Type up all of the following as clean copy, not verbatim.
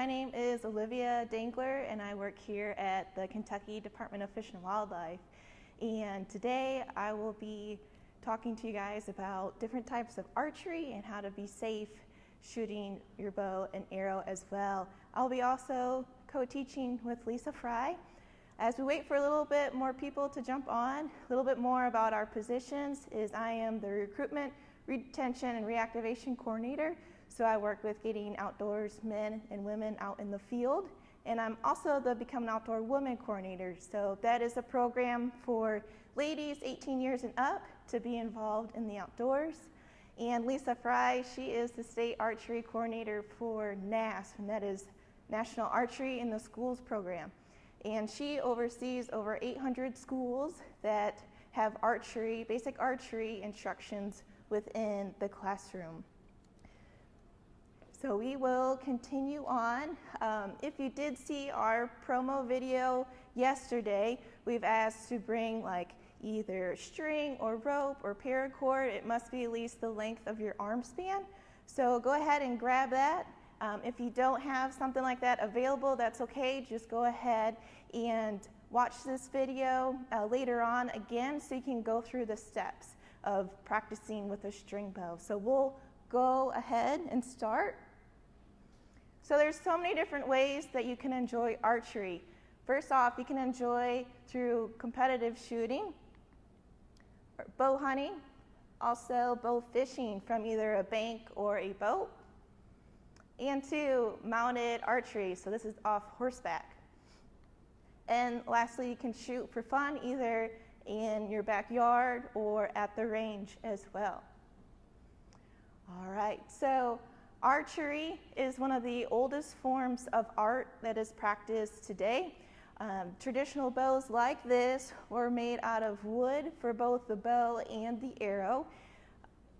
name is Olivia Dangler, and I work here at the Kentucky Department of Fish and Wildlife. And today I will be talking to you guys about different types of archery and how to be safe shooting your bow and arrow as well. I'll be also co-teaching with Lisa Fry. As we wait for a little bit more people to jump on, a little bit more about our positions is I am the recruitment, retention, and reactivation coordinator. So I work with getting outdoors men and women out in the field. And I'm also the Become an Outdoor Woman coordinator. So that is a program for ladies 18 years and up to be involved in the outdoors. And Lisa Fry, she is the state archery coordinator for NASP, and that is National Archery in the Schools program. And she oversees over 800 schools that have archery, basic archery instructions within the classroom. So we will continue on. If you did see our promo video yesterday, we've asked to bring like either string or rope or paracord. It must be at least the length of your arm span. So go ahead and grab that. If you don't have something like that available, that's okay. Just go ahead and watch this video later on again so you can go through the steps of practicing with a string bow. So we'll go ahead and start. So there's so many different ways that you can enjoy archery. First off, you can enjoy through competitive shooting, or bow hunting, also bow fishing from either a bank or a boat, and two, mounted archery. So this is off horseback. And lastly, you can shoot for fun either in your backyard or at the range as well. All right, so archery is one of the oldest forms of art that is practiced today. Traditional bows like this were made out of wood for both the bow and the arrow.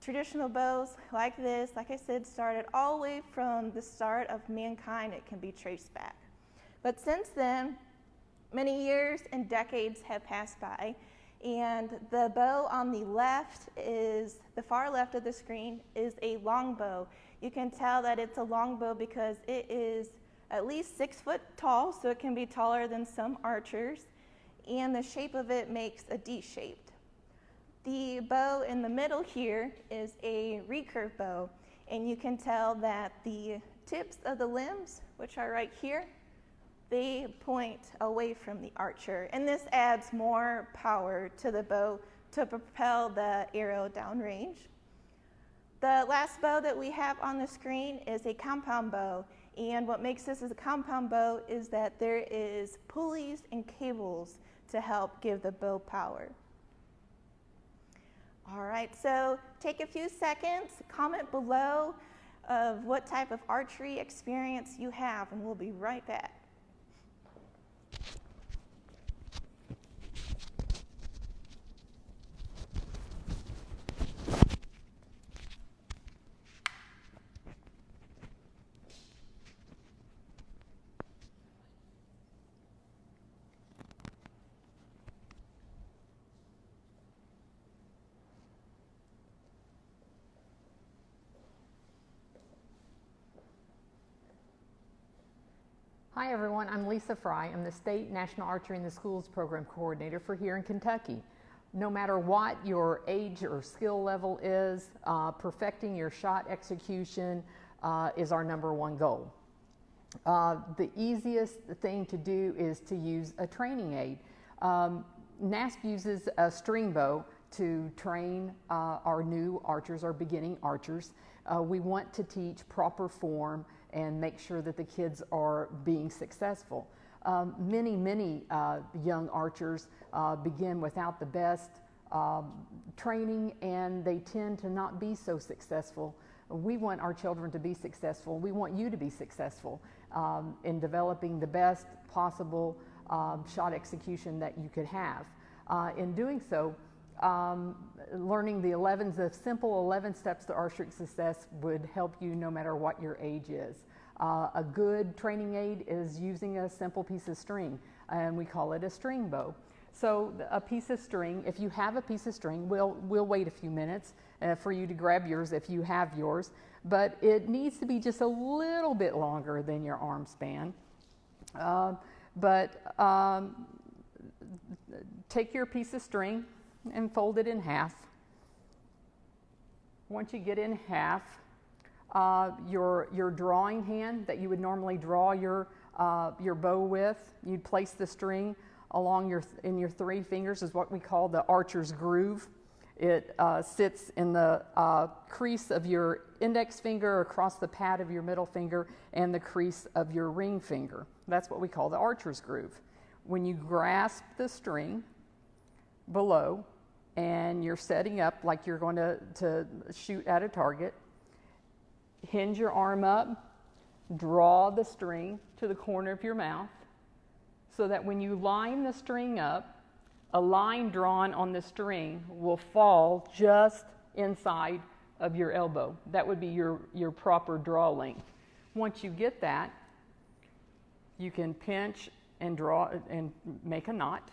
Traditional bows like this, like I said, started all the way from the start of mankind. It can be traced back. But since then, many years and decades have passed by, and the bow on the left is, the far left of the screen, is a longbow. You can tell that it's a longbow because it is at least 6 foot tall, so it can be taller than some archers, and the shape of it makes a D shaped. The bow in the middle here is a recurve bow, and you can tell that the tips of the limbs, which are right here, they point away from the archer, and this adds more power to the bow to propel the arrow downrange. The last bow that we have on the screen is a compound bow, and what makes this as a compound bow is that there is pulleys and cables to help give the bow power. All right, so take a few seconds, comment below of what type of archery experience you have, and we'll be right back. Hi everyone, I'm Lisa Fry. I'm the State National Archery in the Schools Program Coordinator for here in Kentucky. No matter what your age or skill level is, perfecting your shot execution is our #1 goal. The easiest thing to do is to use a training aid. NASP uses a string bow to train our new archers, our beginning archers. We want to teach proper form and make sure that the kids are being successful. Many young archers begin without the best training, and they tend to not be so successful. We want our children to be successful. We want you to be successful in developing the best possible shot execution that you could have. In doing so, learning the simple 11 steps to archery success would help you no matter what your age is. A good training aid is using a simple piece of string, and we call it a string bow. So a piece of string, if you have a piece of string, we'll wait a few minutes for you to grab yours if you have yours, but it needs to be just a little bit longer than your arm span. Take your piece of string and fold it in half. Once you get in half, your drawing hand that you would normally draw your bow with, you'd place the string along in your 3 fingers, is what we call the archer's groove. It sits in the crease of your index finger, across the pad of your middle finger, and the crease of your ring finger. That's what we call the archer's groove. When you grasp the string below and you're setting up like you're going to shoot at a target, hinge your arm up, draw the string to the corner of your mouth, so that when you line the string up, a line drawn on the string will fall just inside of your elbow. That would be your proper draw length. Once you get that, you can pinch and draw and make a knot.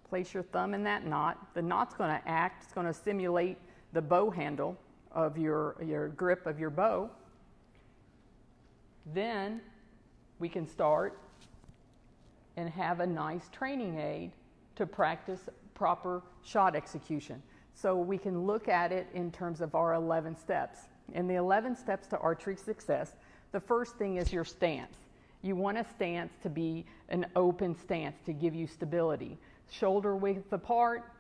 Place your thumb in that knot. The knot's going to act, it's going to simulate the bow handle of your grip of your bow. Then we can start and have a nice training aid to practice proper shot execution. So we can look at it in terms of our 11 steps. In the 11 steps to archery success, the first thing is your stance. You want a stance to be an open stance to give you stability. Shoulder width apart,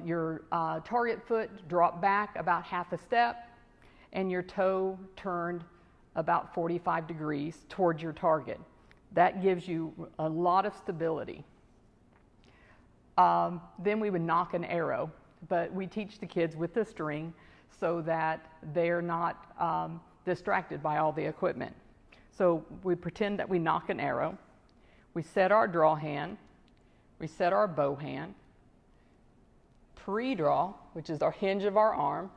your target foot drop back about half a step, and your toe turned about 45 degrees towards your target. That gives you a lot of stability. Then we would knock an arrow, but we teach the kids with the string so that they're not distracted by all the equipment. So we pretend that we knock an arrow, we set our draw hand, we set our bow hand, pre-draw, which is our hinge of our arm,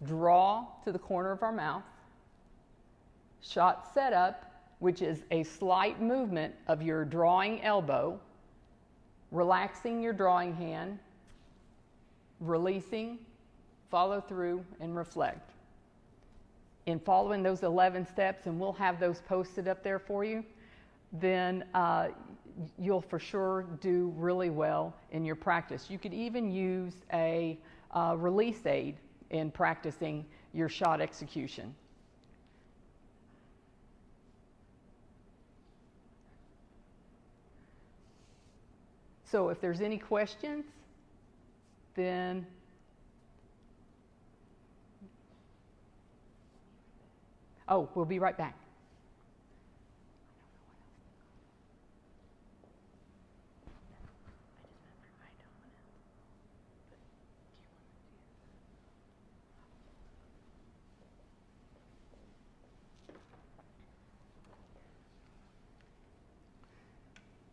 draw to the corner of our mouth, shot setup, which is a slight movement of your drawing elbow, relaxing your drawing hand, releasing, follow through, and reflect. In following those 11 steps, and we'll have those posted up there for you, then you'll for sure do really well in your practice. You could even use a release aid in practicing your shot execution. So if there's any questions, then we'll be right back.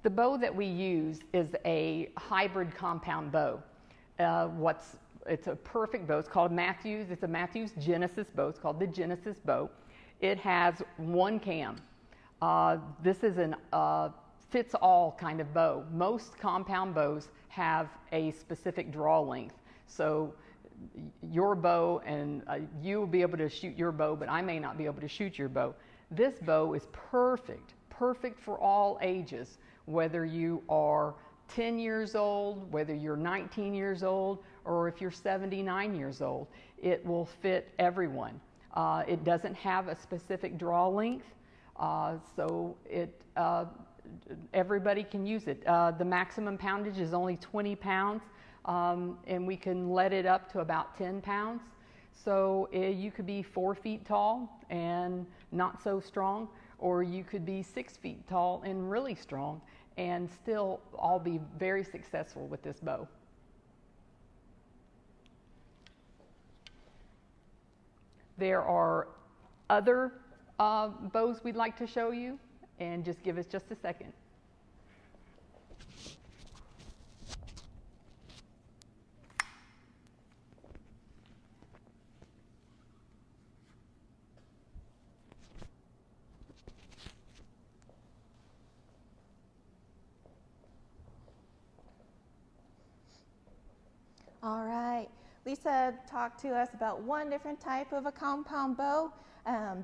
The bow that we use is a hybrid compound bow. It's a perfect bow. It's called Matthews. It's a Matthews Genesis bow. It's called the Genesis bow. It has one cam. This is a fits-all kind of bow. Most compound bows have a specific draw length. So your bow and you will be able to shoot your bow, but I may not be able to shoot your bow. This bow is perfect for all ages. Whether you are 10 years old, whether you're 19 years old, or if you're 79 years old, it will fit everyone. It doesn't have a specific draw length, so everybody can use it. The maximum poundage is only 20 pounds, and we can let it up to about 10 pounds. So you could be 4 feet tall and not so strong, or you could be 6 feet tall and really strong, and still all be very successful with this bow. There are other bows we'd like to show you, and just give us just a second. Lisa talked to us about one different type of a compound bow.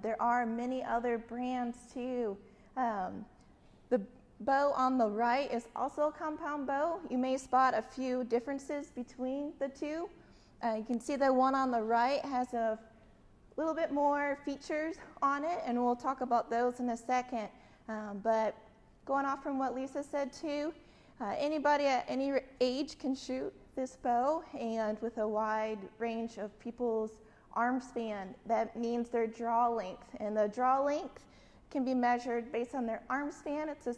There are many other brands too. The bow on the right is also a compound bow. You may spot a few differences between the two. You can see the one on the right has a little bit more features on it, and we'll talk about those in a second. But going off from what Lisa said too, anybody at any age can shoot this bow, and with a wide range of people's arm span. That means their draw length, and the draw length can be measured based on their arm span. It's a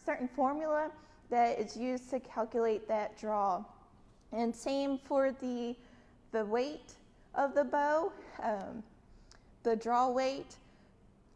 certain formula that is used to calculate that draw. And same for the weight of the bow, the draw weight.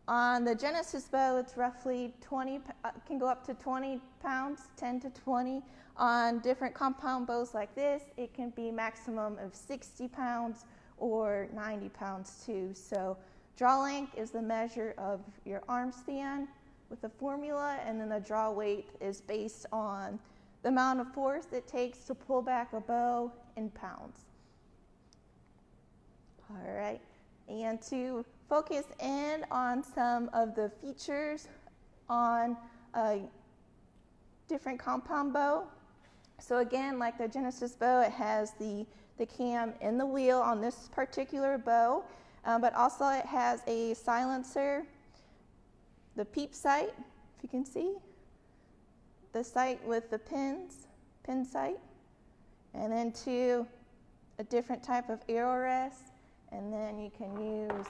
On the Genesis bow, it's roughly 20, can go up to 20 pounds, 10 to 20. On different compound bows like this, it can be maximum of 60 pounds or 90 pounds too. So draw length is the measure of your arm span with a formula, and then the draw weight is based on the amount of force it takes to pull back a bow in pounds. All right, and to focus in on some of the features on a different compound bow. So again, like the Genesis bow, it has the cam in the wheel on this particular bow, but also it has a silencer, the peep sight, if you can see, the sight with the pin sight, and then to a different type of arrow rest, and then you can use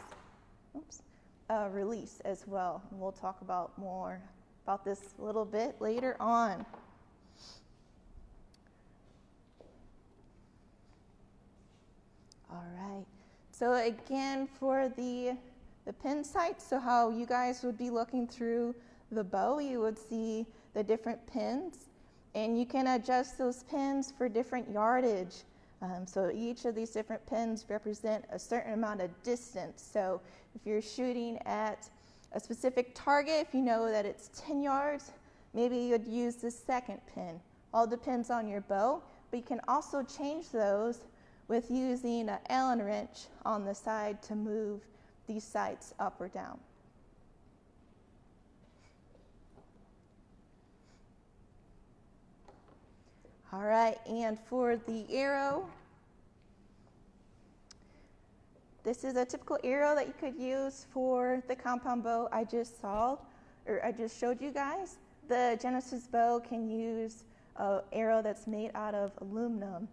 release as well. And we'll talk about more about this a little bit later on. All right, so again for the pin sight, so how you guys would be looking through the bow, you would see the different pins, and you can adjust those pins for different yardage. So each of these different pins represent a certain amount of distance. So if you're shooting at a specific target, if you know that it's 10 yards, maybe you'd use the second pin. All depends on your bow, but you can also change those with using an Allen wrench on the side to move these sights up or down. All right, and for the arrow, this is a typical arrow that you could use for the compound bow I just showed you guys. The Genesis bow can use an arrow that's made out of aluminum.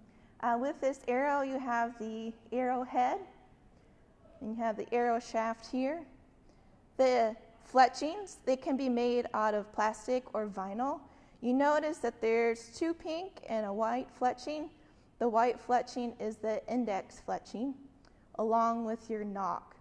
With this arrow, you have the arrow head, and you have the arrow shaft here. The fletchings, they can be made out of plastic or vinyl. You notice that there's two pink and a white fletching. The white fletching is the index fletching, along with your nock.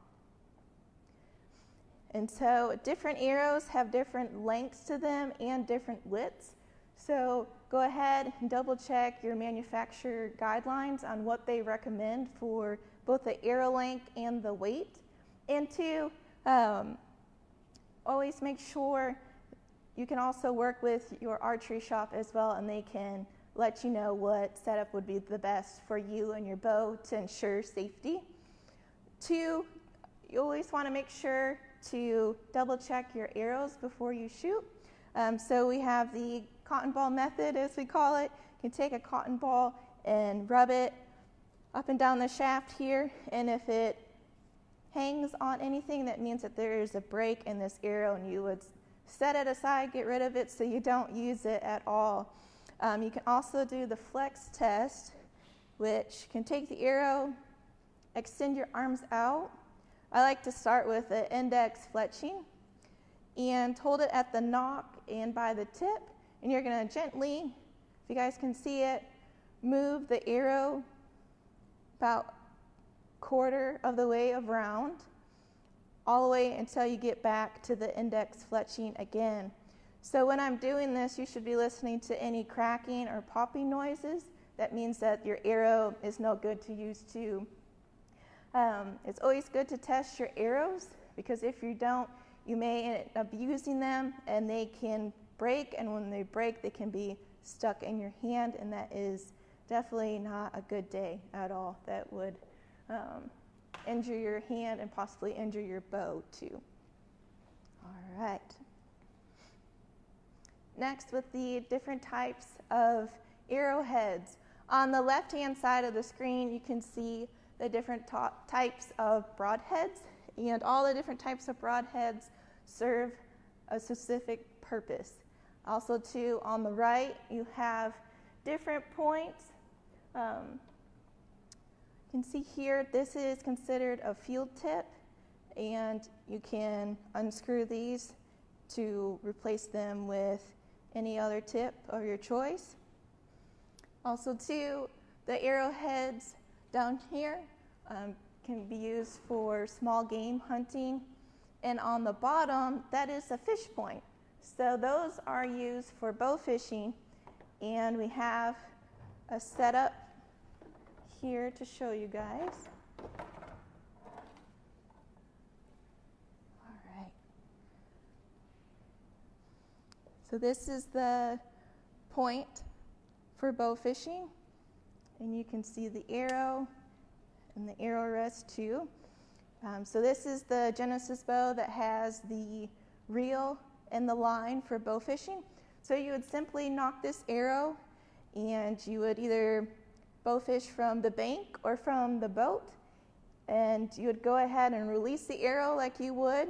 And so different arrows have different lengths to them and different widths. So go ahead and double check your manufacturer guidelines on what they recommend for both the arrow length and the weight. And to always make sure you can also work with your archery shop as well, and they can let you know what setup would be the best for you and your bow to ensure safety. Two, you always want to make sure to double check your arrows before you shoot. So we have the cotton ball method, as we call it. You can take a cotton ball and rub it up and down the shaft here, and if it hangs on anything, that means that there is a break in this arrow, and you would set it aside, get rid of it so you don't use it at all. You can also do the flex test, which can take the arrow, extend your arms out. I like to start with the index fletching and hold it at the nock and by the tip, and you're going to gently, if you guys can see it, move the arrow about quarter of the way around, all the way until you get back to the index fletching again. So when I'm doing this, you should be listening to any cracking or popping noises. That means that your arrow is no good to use too. It's always good to test your arrows, because if you don't, you may end up using them and they can break, and when they break, they can be stuck in your hand, and that is definitely not a good day at all. That would injure your hand and possibly injure your bow too. All right. Next, with the different types of arrowheads. On the left-hand side of the screen, you can see the different types of broadheads, and all the different types of broadheads serve a specific purpose. Also, too, on the right, you have different points. You can see here, this is considered a field tip, and you can unscrew these to replace them with any other tip of your choice. Also, too, the arrowheads down here can be used for small game hunting. And on the bottom, that is a fish point. So those are used for bow fishing. And we have a setup here to show you guys. All right. So this is the point for bow fishing, and you can see the arrow and the arrow rest too. So this is the Genesis bow that has the reel and the line for bow fishing. So you would simply knock this arrow, and you would either bow fish from the bank or from the boat, and you would go ahead and release the arrow like you would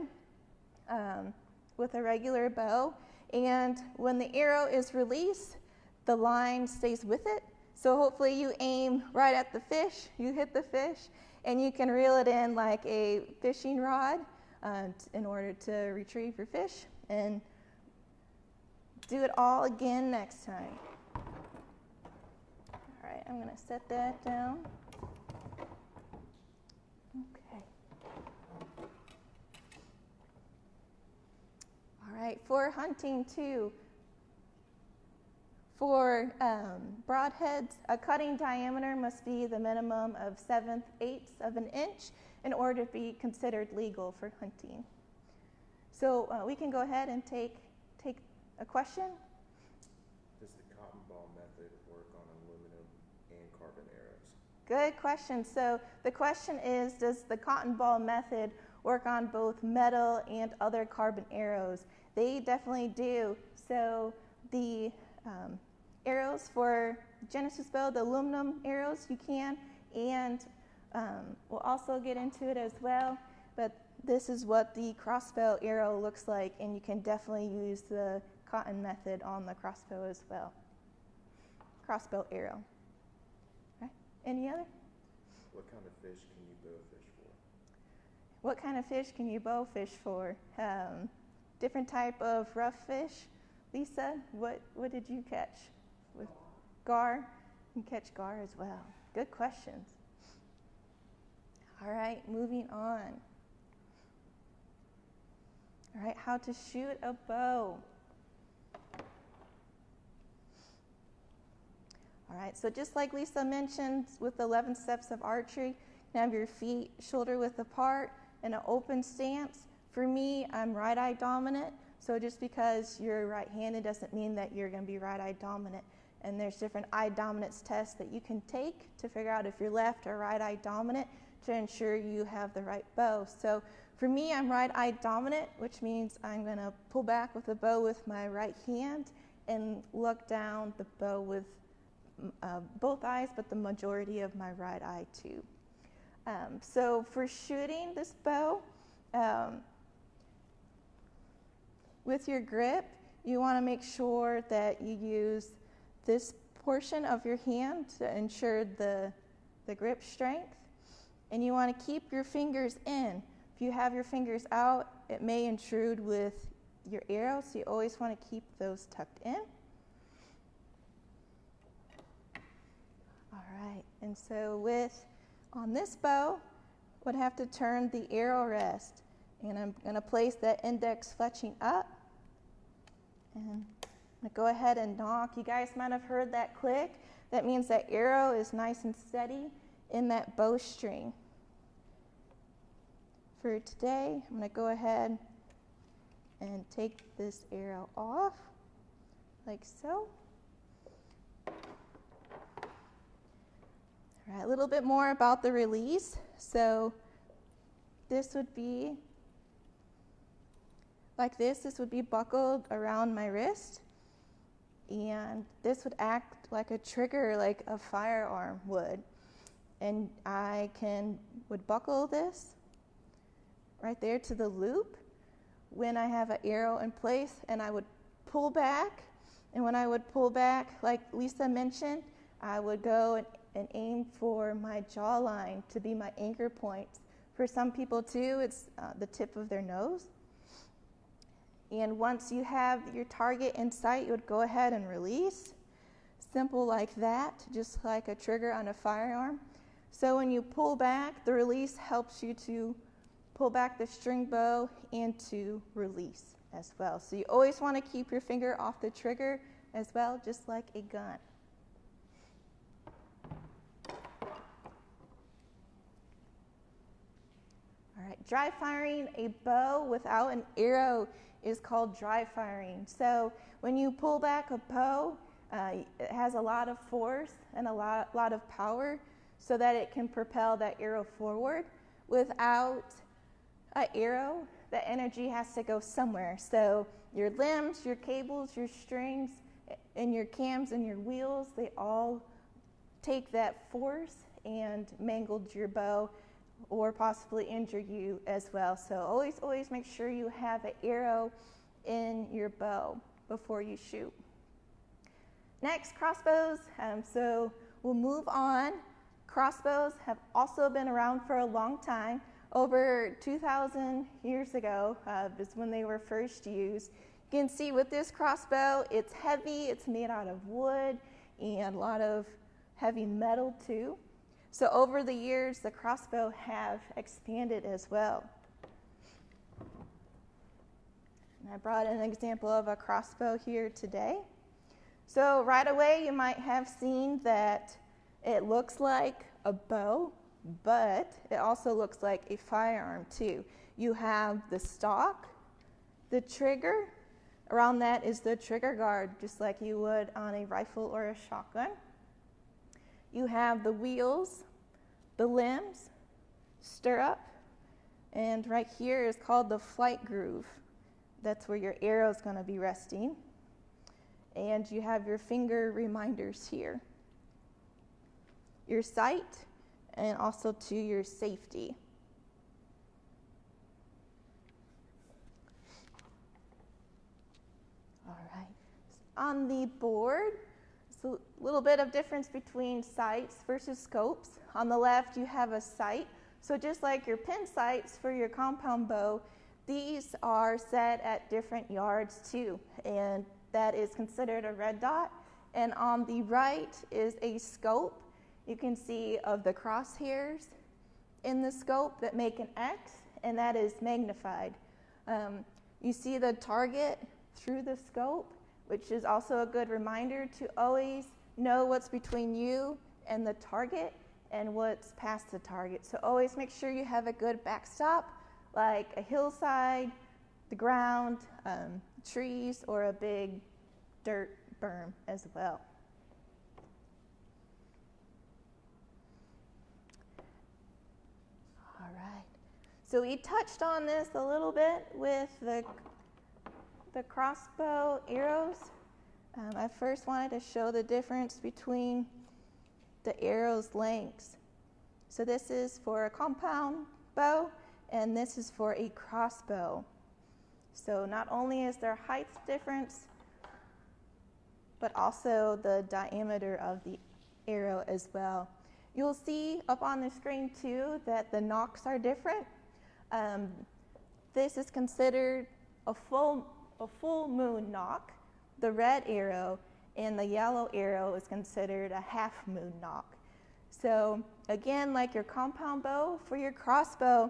with a regular bow. And when the arrow is released, the line stays with it. So hopefully you aim right at the fish, you hit the fish, and you can reel it in like a fishing rod in order to retrieve your fish, and do it all again next time. All right, I'm going to set that down. Okay. All right, for hunting too, for broadheads, a cutting diameter must be the minimum of 7/8 of an inch in order to be considered legal for hunting. So we can go ahead and take a question. Does the cotton ball method work on aluminum and carbon arrows? Good question. So the question is, does the cotton ball method work on both metal and other carbon arrows? They definitely do. So the arrows for Genesis bow, the aluminum arrows, you can, and we'll also get into it as well, but this is what the crossbow arrow looks like, and you can definitely use the cotton method on the crossbow as well. Crossbow arrow. Right? Any other? What kind of fish can you bow fish for? What kind of fish can you bow fish for? Different type of rough fish. Lisa, what did you catch? With gar? You can catch gar as well. Good questions. All right, moving on. All right, how to shoot a bow. All right, so just like Lisa mentioned with the 11 steps of archery, you have your feet shoulder width apart in an open stance. For me, I'm right-eye dominant, so just because you're right-handed doesn't mean that you're going to be right-eye dominant. And there's different eye dominance tests that you can take to figure out if you're left or right-eye dominant to ensure you have the right bow. So for me, I'm right-eye dominant, which means I'm going to pull back with the bow with my right hand and look down the bow with both eyes, but the majority of my right eye too. So for shooting this bow, with your grip, you want to make sure that you use this portion of your hand to ensure the grip strength. And you want to keep your fingers in. If you have your fingers out, it may intrude with your arrow, so you always want to keep those tucked in. All right, and so on this bow, would have to turn the arrow rest. And I'm going to place that index fletching up. And I'm going to go ahead and knock. You guys might have heard that click. That means that arrow is nice and steady in that bowstring. For today, I'm going to go ahead and take this arrow off, like so. All right, a little bit more about the release. So this would be like this. This would be buckled around my wrist. And this would act like a trigger, like a firearm would. And I would buckle this right there to the loop when I have an arrow in place, and I would pull back. And when I would pull back, like Lisa mentioned, I would go and aim for my jawline to be my anchor point. For some people too, it's the tip of their nose. And once you have your target in sight, you would go ahead and release. Simple like that, just like a trigger on a firearm. So when you pull back, the release helps you to pull back the string bow and to release as well. So you always want to keep your finger off the trigger as well, just like a gun. All right, dry firing a bow without an arrow is called dry firing. So when you pull back a bow, it has a lot of force and a lot of power so that it can propel that arrow forward. Without an arrow, the energy has to go somewhere. So your limbs, your cables, your strings, and your cams and your wheels, they all take that force and mangled your bow or possibly injure you as well. So always make sure you have an arrow in your bow before you shoot. Next, crossbows. So we'll move on. Crossbows have also been around for a long time. Over 2,000 years ago is when they were first used. You can see with this crossbow, it's heavy, it's made out of wood, and a lot of heavy metal too. So over the years, the crossbow have expanded as well. And I brought an example of a crossbow here today. So right away, you might have seen that it looks like a bow, but it also looks like a firearm too. You have the stock, the trigger. Around that is the trigger guard, just like you would on a rifle or a shotgun. You have the wheels, the limbs, stirrup, and right here is called the flight groove. That's where your arrow is going to be resting. And you have your finger reminders here. Your sight, and also to your safety. All right. On the board, so a little bit of difference between sights versus scopes. On the left, you have a sight. So just like your pin sights for your compound bow, these are set at different yards too, and that is considered a red dot. And on the right is a scope. You can see of the crosshairs in the scope that make an X, and that is magnified. You see the target through the scope, which is also a good reminder to always know what's between you and the target and what's past the target. So always make sure you have a good backstop, like a hillside, the ground, trees, or a big dirt berm as well. All right. So we touched on this a little bit with the crossbow arrows. I first wanted to show the difference between the arrow's lengths. So this is for a compound bow, and this is for a crossbow. So not only is there height difference, but also the diameter of the arrow as well. You'll see up on the screen too that the nocks are different. This is considered a full moon knock, the red arrow, and the yellow arrow is considered a half moon knock. So again, like your compound bow, for your crossbow,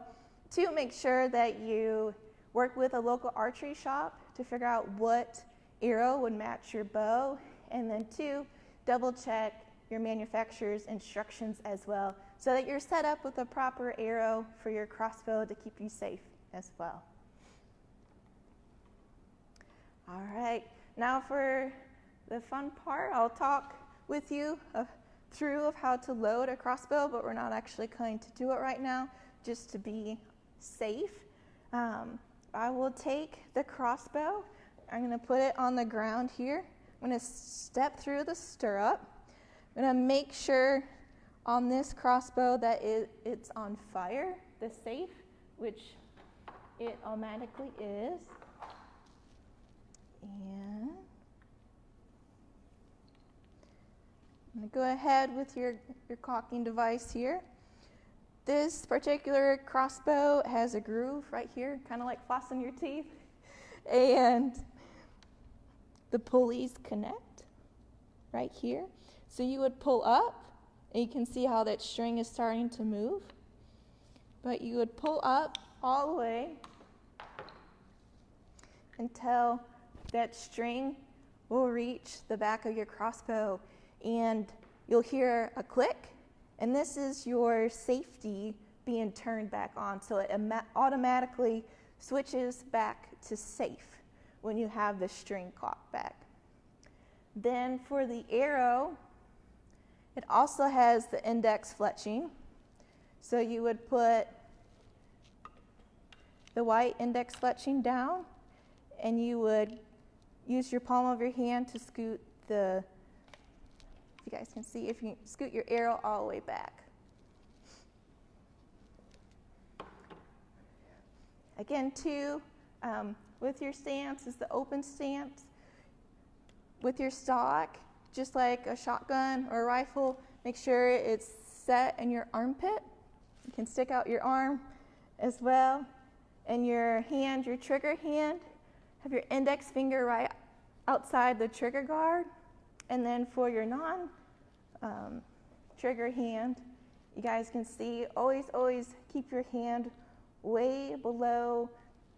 to make sure that you work with a local archery shop to figure out what arrow would match your bow, and then 2, double check your manufacturer's instructions as well, so that you're set up with a proper arrow for your crossbow to keep you safe as well. All right, now for the fun part, I'll talk with you through of how to load a crossbow, but we're not actually going to do it right now, just to be safe. I will take the crossbow. I'm going to put it on the ground here. I'm going to step through the stirrup. I'm going to make sure on this crossbow that it's on fire, the safe, which it automatically is. And I'm going to go ahead with your cocking device here. This particular crossbow has a groove right here, kind of like flossing your teeth. And the pulleys connect right here. So you would pull up, and you can see how that string is starting to move. But you would pull up all the way until that string will reach the back of your crossbow, and you'll hear a click, and this is your safety being turned back on, so it automatically switches back to safe when you have the string cocked back. Then for the arrow, it also has the index fletching, so you would put the white index fletching down, and you would use your palm of your hand to scoot if you guys can see, if you scoot your arrow all the way back. Again, too, with your stance is the open stance. With your stock, just like a shotgun or a rifle, make sure it's set in your armpit. You can stick out your arm as well. And your hand, your trigger hand, have your index finger right outside the trigger guard. And then for your non-trigger hand, you guys can see, always keep your hand way below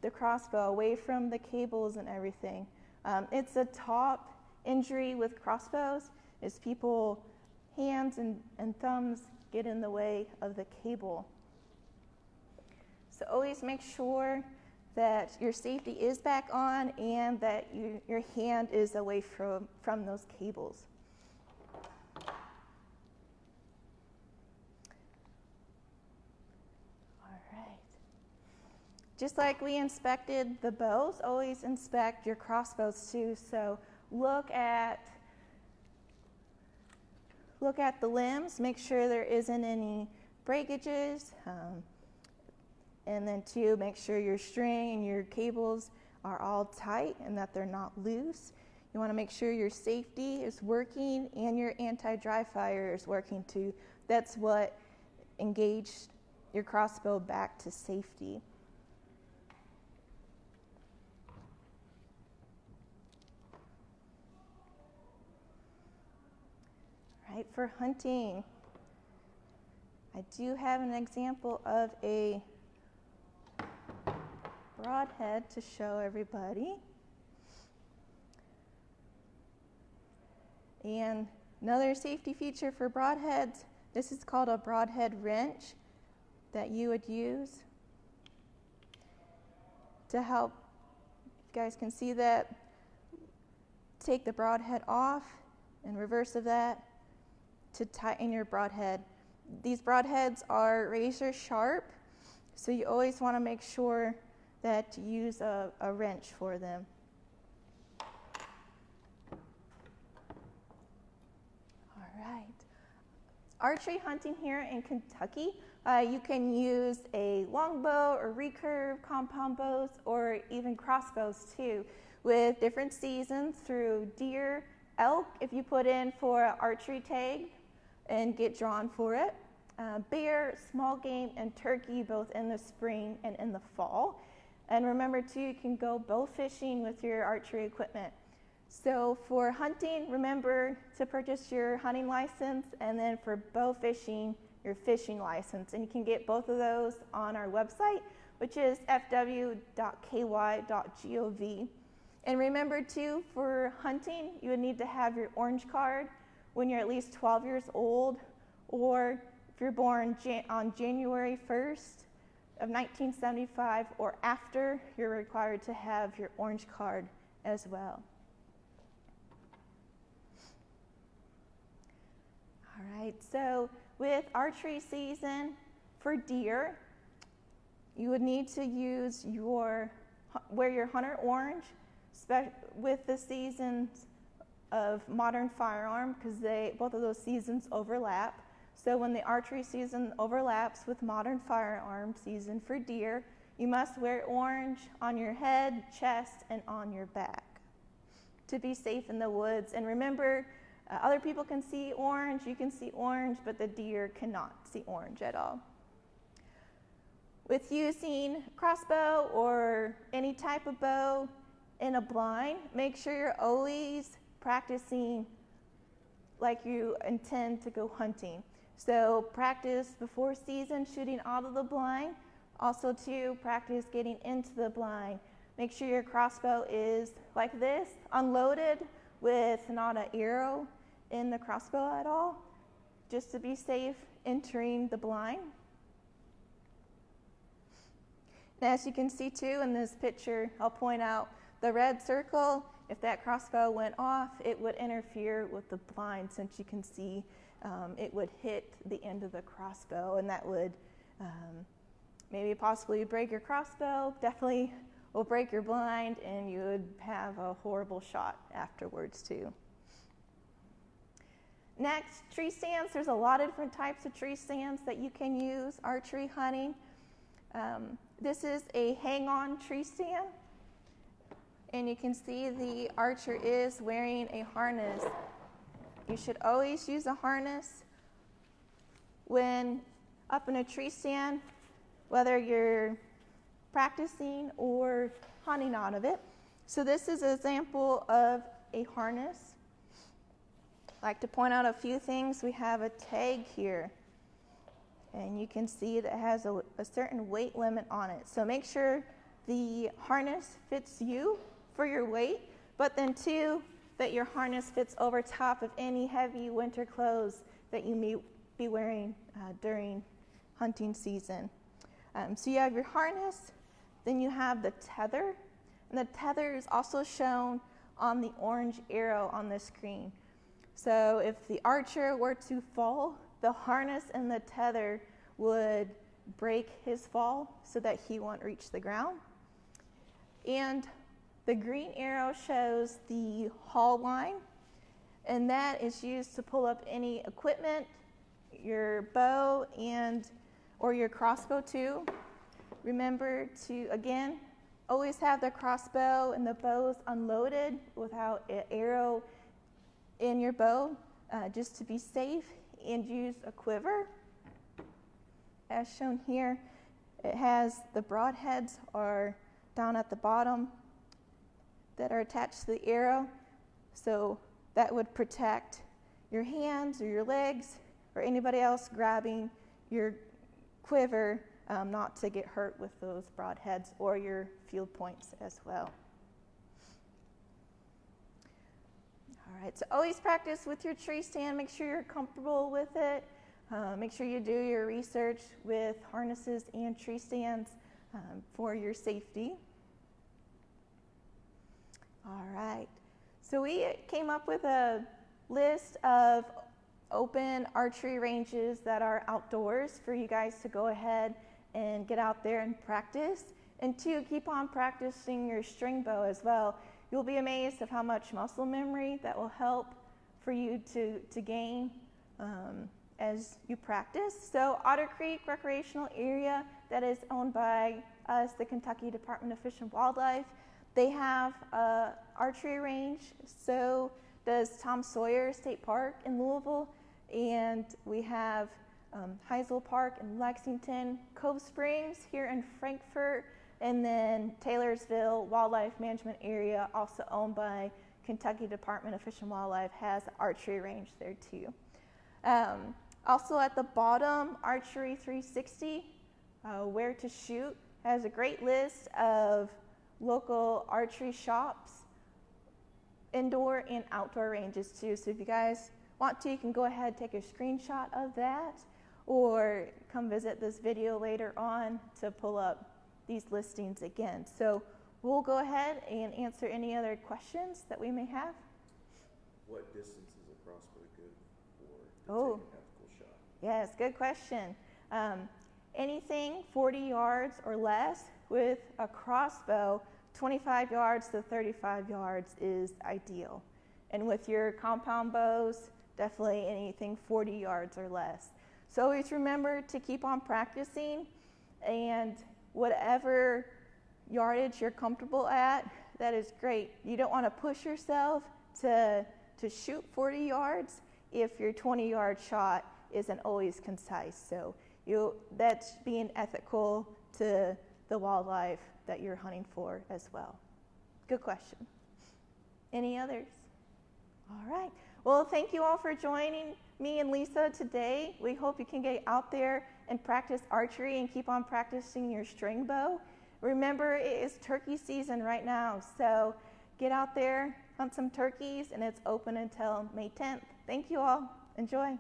the crossbow, away from the cables and everything. It's a top injury with crossbows, is people hands and thumbs get in the way of the cable. So always make sure that your safety is back on and that your hand is away from those cables. All right. Just like we inspected the bows, always inspect your crossbows too. So look at the limbs, make sure there isn't any breakages. And then two, make sure your string and your cables are all tight and that they're not loose. You want to make sure your safety is working and your anti-dry fire is working too. That's what engaged your crossbow back to safety. Right, for hunting, I do have an example of a broadhead to show everybody. And another safety feature for broadheads, this is called a broadhead wrench that you would use to help, you guys can see that, take the broadhead off and reverse of that to tighten your broadhead. These broadheads are razor sharp, so you always want to make sure that you use a wrench for them. All right. Archery hunting here in Kentucky, you can use a longbow or recurve, compound bows, or even crossbows too, with different seasons through deer, elk, if you put in for an archery tag and get drawn for it, bear, small game, and turkey, both in the spring and in the fall. And remember too, you can go bow fishing with your archery equipment. So for hunting, remember to purchase your hunting license, and then for bow fishing, your fishing license. And you can get both of those on our website, which is fw.ky.gov. And remember too, for hunting, you would need to have your orange card when you're at least 12 years old, or if you're born on January 1st of 1975 or after, you're required to have your orange card as well. All right, so with archery season for deer, you would need to use wear your hunter orange with the seasons of modern firearm, because both of those seasons overlap. So when the archery season overlaps with modern firearm season for deer, you must wear orange on your head, chest, and on your back to be safe in the woods. And remember, other people can see orange, you can see orange, but the deer cannot see orange at all. With using crossbow or any type of bow in a blind, make sure you're always practicing like you intend to go hunting. So practice before season shooting out of the blind. Also to practice getting into the blind. Make sure your crossbow is like this, unloaded with not an arrow in the crossbow at all, just to be safe entering the blind. And as you can see too in this picture, I'll point out the red circle. If that crossbow went off, it would interfere with the blind, since you can see it would hit the end of the crossbow, and that would maybe possibly break your crossbow, definitely will break your blind, and you would have a horrible shot afterwards too. Next, tree stands. There's a lot of different types of tree stands that you can use archery hunting. This is a hang-on tree stand, and you can see the archer is wearing a harness. You should always use a harness when up in a tree stand, whether you're practicing or hunting out of it. So this is an example of a harness. I'd like to point out a few things. We have a tag here, and you can see that it has a certain weight limit on it. So make sure the harness fits you for your weight, but then too, that your harness fits over top of any heavy winter clothes that you may be wearing during hunting season. So you have your harness, then you have the tether, and the tether is also shown on the orange arrow on the screen. So if the archer were to fall, the harness and the tether would break his fall so that he won't reach the ground. And the green arrow shows the haul line, and that is used to pull up any equipment, your bow or your crossbow too. Remember to, again, always have the crossbow and the bows unloaded without an arrow in your bow, just to be safe, and use a quiver. As shown here, it has the broadheads are down at the bottom that are attached to the arrow, so that would protect your hands or your legs or anybody else grabbing your quiver, not to get hurt with those broadheads, or your field points as well. All right, so always practice with your tree stand. Make sure you're comfortable with it. Make sure you do your research with harnesses and tree stands for your safety. All right, so we came up with a list of open archery ranges that are outdoors for you guys to go ahead and get out there and practice, and to keep on practicing your string bow as well. You'll be amazed of how much muscle memory that will help for you to gain as you practice. So Otter Creek Recreational Area, that is owned by us, the Kentucky Department of Fish and Wildlife. They have an archery range, so does Tom Sawyer State Park in Louisville, and we have Heisel Park in Lexington, Cove Springs here in Frankfort, and then Taylorsville Wildlife Management Area, also owned by Kentucky Department of Fish and Wildlife, has an archery range there too. Also at the bottom, Archery 360, Where to Shoot, has a great list of local archery shops, indoor and outdoor ranges too. So if you guys want to, you can go ahead and take a screenshot of that, or come visit this video later on to pull up these listings again. So we'll go ahead and answer any other questions that we may have. What distance is a crossbow good for? Oh. take an ethical shot? Yes, good question. Anything 40 yards or less with a crossbow, 25 yards to 35 yards is ideal. And with your compound bows, definitely anything 40 yards or less. So always remember to keep on practicing, and whatever yardage you're comfortable at, that is great. You don't want to push yourself to shoot 40 yards if your 20-yard shot isn't always concise. So that's being ethical to the wildlife that you're hunting for as well. Good question. Any others? All right. Well, thank you all for joining me and Lisa today. We hope you can get out there and practice archery and keep on practicing your string bow. Remember, it is turkey season right now, so get out there, hunt some turkeys, and it's open until May 10th. Thank you all. Enjoy.